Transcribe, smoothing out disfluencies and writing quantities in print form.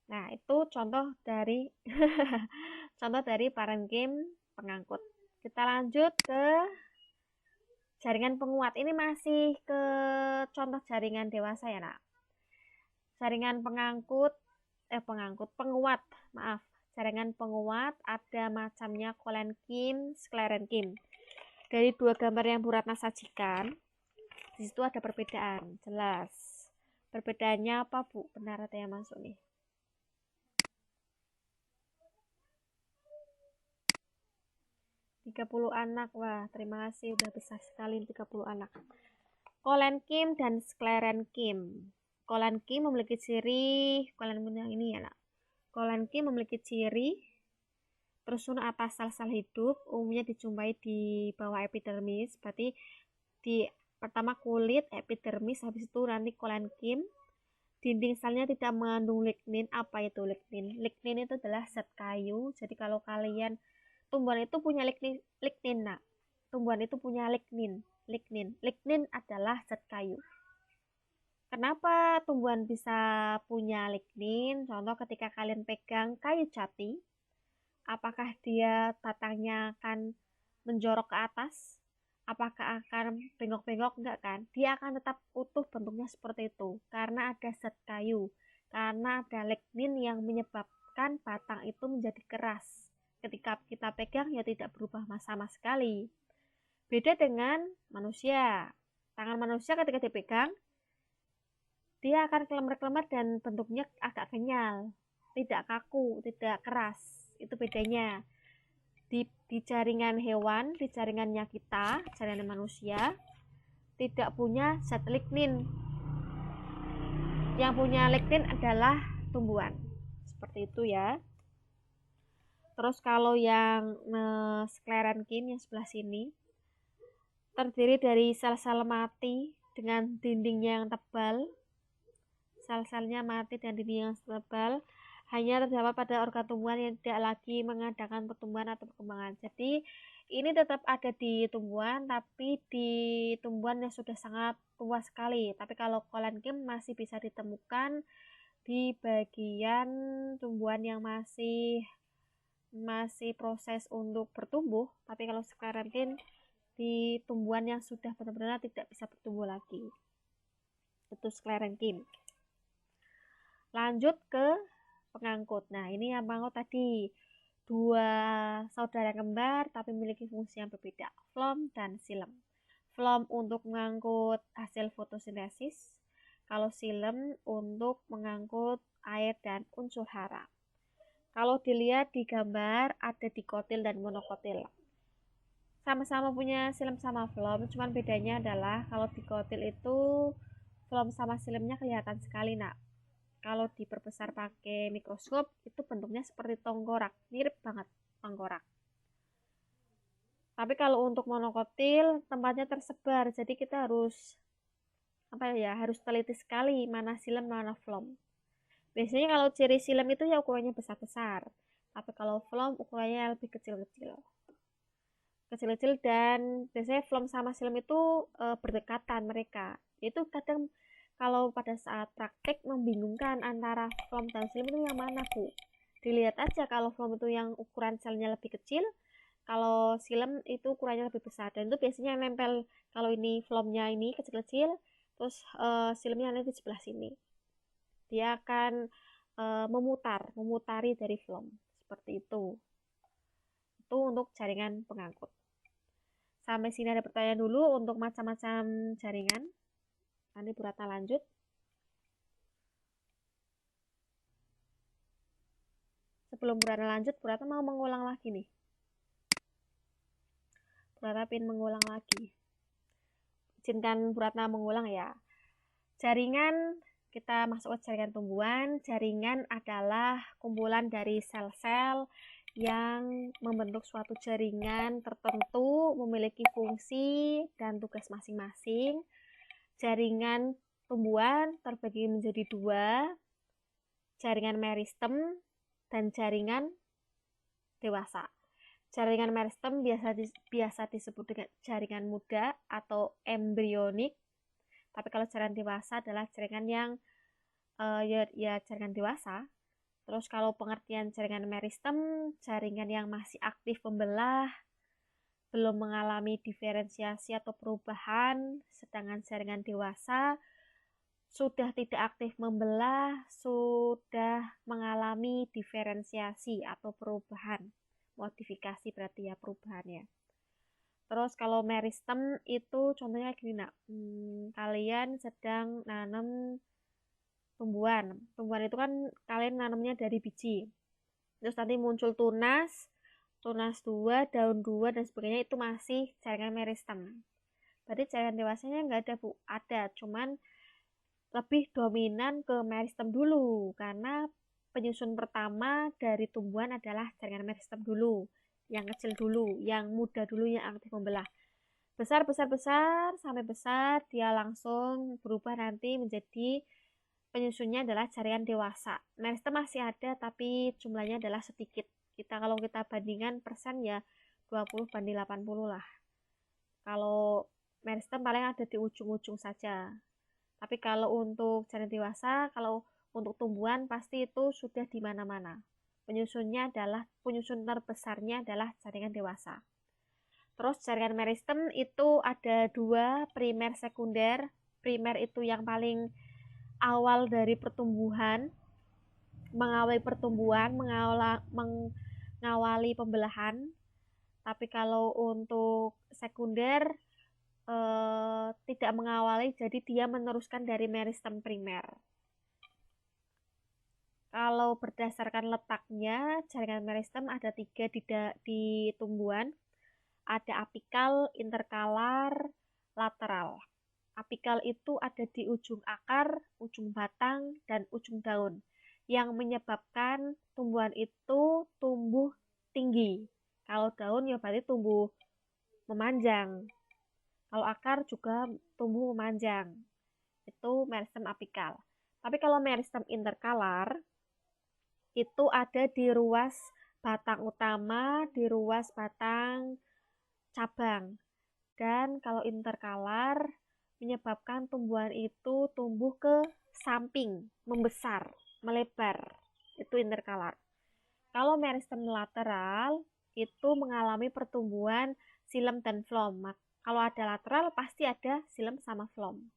Nah, itu contoh dari contoh dari parenkim pengangkut. Kita lanjut ke jaringan penguat. Ini masih ke contoh jaringan dewasa ya, Nak. Jaringan penguat, maaf. Jaringan penguat ada macamnya kolenkim, sklerenkim. Dari dua gambar yang Bu Ratna sajikan, di situ ada perbedaan, jelas. Perbedaannya apa, Bu? Benar ada yang masuk nih. 30 anak. Wah, terima kasih udah besar sekali 30 anak. Kolenkim dan sklerenkim. Kolenkim memiliki ciri, kolenkim yang ini ya, Nak. Kolenkim memiliki ciri tersusun atas sel-sel hidup, umumnya dijumpai di bawah epidermis, berarti di pertama kulit, epidermis, habis itu nanti kolenkim. Dinding selnya tidak mengandung lignin. Apa itu lignin? Lignin itu adalah zat kayu. Jadi kalau kalian tumbuhan itu punya lignin, nah. Tumbuhan itu punya lignin adalah zat kayu. Kenapa tumbuhan bisa punya lignin? Contoh ketika kalian pegang kayu jati, apakah dia batangnya akan menjorok ke atas? Apakah akan bengok-bengok? Enggak kan? Dia akan tetap utuh bentuknya seperti itu karena ada zat kayu, karena ada lignin yang menyebabkan batang itu menjadi keras. Ketika kita pegang ya tidak berubah sama sekali. Beda dengan manusia. Tangan manusia ketika dipegang dia akan kelemar-kelemar dan bentuknya agak kenyal, tidak kaku, tidak keras. Itu bedanya. Di jaringan hewan, di jaringannya kita, jaringan manusia, tidak punya zat lignin. Yang punya lignin adalah tumbuhan. Seperti itu ya. Terus kalau yang sklerenkim yang sebelah sini, terdiri dari sel-sel mati dengan dindingnya yang tebal. Sel-selnya mati dan dinding yang tebal hanya terdapat pada organ tumbuhan yang tidak lagi mengadakan pertumbuhan atau perkembangan. Jadi ini tetap ada di tumbuhan, tapi di tumbuhan yang sudah sangat tua sekali. Tapi kalau kolenkim masih bisa ditemukan di bagian tumbuhan yang masih proses untuk bertumbuh. Tapi kalau sekarang di tumbuhan yang sudah benar-benar tidak bisa bertumbuh lagi. Itu sklerenkim. Lanjut ke pengangkut. Nah, ini yang pengangkut tadi. Dua saudara kembar tapi memiliki fungsi yang berbeda. Floem dan silem. Floem untuk mengangkut hasil fotosintesis. Kalau silem untuk mengangkut air dan unsur hara. Kalau dilihat di gambar ada dikotil dan monokotil. Sama-sama punya silem sama floem, cuman bedanya adalah kalau dikotil itu floem sama silemnya kelihatan sekali, Nak. Kalau diperbesar pakai mikroskop itu bentuknya seperti tengkorak, mirip banget tengkorak. Tapi kalau untuk monokotil tempatnya tersebar, jadi kita harus teliti sekali mana silem mana floem. Biasanya kalau ciri silem itu ya ukurannya besar-besar, tapi kalau floem ukurannya lebih kecil-kecil. Kecil-kecil dan biasanya floem sama silem itu berdekatan mereka. Itu kadang kalau pada saat praktek membingungkan antara floem dan silem itu yang mana, Bu? Dilihat aja kalau floem itu yang ukuran selnya lebih kecil, kalau silem itu ukurannya lebih besar. Dan itu biasanya nempel, kalau ini floemnya ini kecil-kecil, terus silemnya nanti di sebelah sini. Dia akan memutari dari floem. Seperti itu. Itu untuk jaringan pengangkut. Sampai sini ada pertanyaan dulu untuk macam-macam jaringan. Nanti Bu Ratna lanjut. Sebelum Bu Ratna lanjut, Bu Ratna mau mengulang lagi nih. Bu Ratna ingin mengulang lagi. Izinkan Bu Ratna mengulang ya. Jaringan, kita masuk ke jaringan tumbuhan. Jaringan adalah kumpulan dari sel-sel yang membentuk suatu jaringan tertentu, memiliki fungsi dan tugas masing-masing. Jaringan tumbuhan terbagi menjadi dua, jaringan meristem dan jaringan dewasa. Jaringan meristem biasa disebut dengan jaringan muda atau embrionik. Tapi kalau jaringan dewasa adalah jaringan yang jaringan dewasa. Terus kalau pengertian jaringan meristem, jaringan yang masih aktif membelah, belum mengalami diferensiasi atau perubahan, sedangkan jaringan dewasa sudah tidak aktif membelah, sudah mengalami diferensiasi atau perubahan. Modifikasi berarti ya perubahannya. Terus kalau meristem itu contohnya gini nak, kalian sedang nanam tumbuhan. Tumbuhan itu kan kalian nanamnya dari biji. Terus nanti muncul tunas, tunas 2, daun 2 dan sebagainya, itu masih jaringan meristem. Berarti jaringan dewasanya nggak ada Bu, ada, cuman lebih dominan ke meristem dulu karena penyusun pertama dari tumbuhan adalah jaringan meristem dulu, yang kecil dulu, yang muda dulu yang aktif membelah. Besar sampai besar dia langsung berubah nanti menjadi penyusunnya adalah jaringan dewasa. Meristem masih ada tapi jumlahnya adalah sedikit. Kalau kita bandingkan persen ya 20/80 lah. Kalau meristem paling ada di ujung-ujung saja. Tapi kalau untuk jaringan dewasa, kalau untuk tumbuhan pasti itu sudah di mana-mana. Penyusun terbesarnya adalah jaringan dewasa. Terus jaringan meristem itu ada 2, primer sekunder. Primer itu yang paling awal dari pertumbuhan, mengawali pertumbuhan, mengawali pembelahan. Tapi kalau untuk sekunder tidak mengawali, jadi dia meneruskan dari meristem primer. Kalau berdasarkan letaknya, jaringan meristem ada 3 di tumbuhan. Ada apikal, interkalar, lateral. Apikal itu ada di ujung akar, ujung batang, dan ujung daun, yang menyebabkan tumbuhan itu tumbuh tinggi. Kalau daun ya berarti tumbuh memanjang. Kalau akar juga tumbuh memanjang. Itu meristem apikal. Tapi kalau meristem interkalar, itu ada di ruas batang utama, di ruas batang cabang. Dan kalau interkalar, menyebabkan tumbuhan itu tumbuh ke samping, membesar, melebar. Itu interkalar. Kalau meristem lateral, itu mengalami pertumbuhan xilem dan phloem. Kalau ada lateral, pasti ada xilem sama phloem.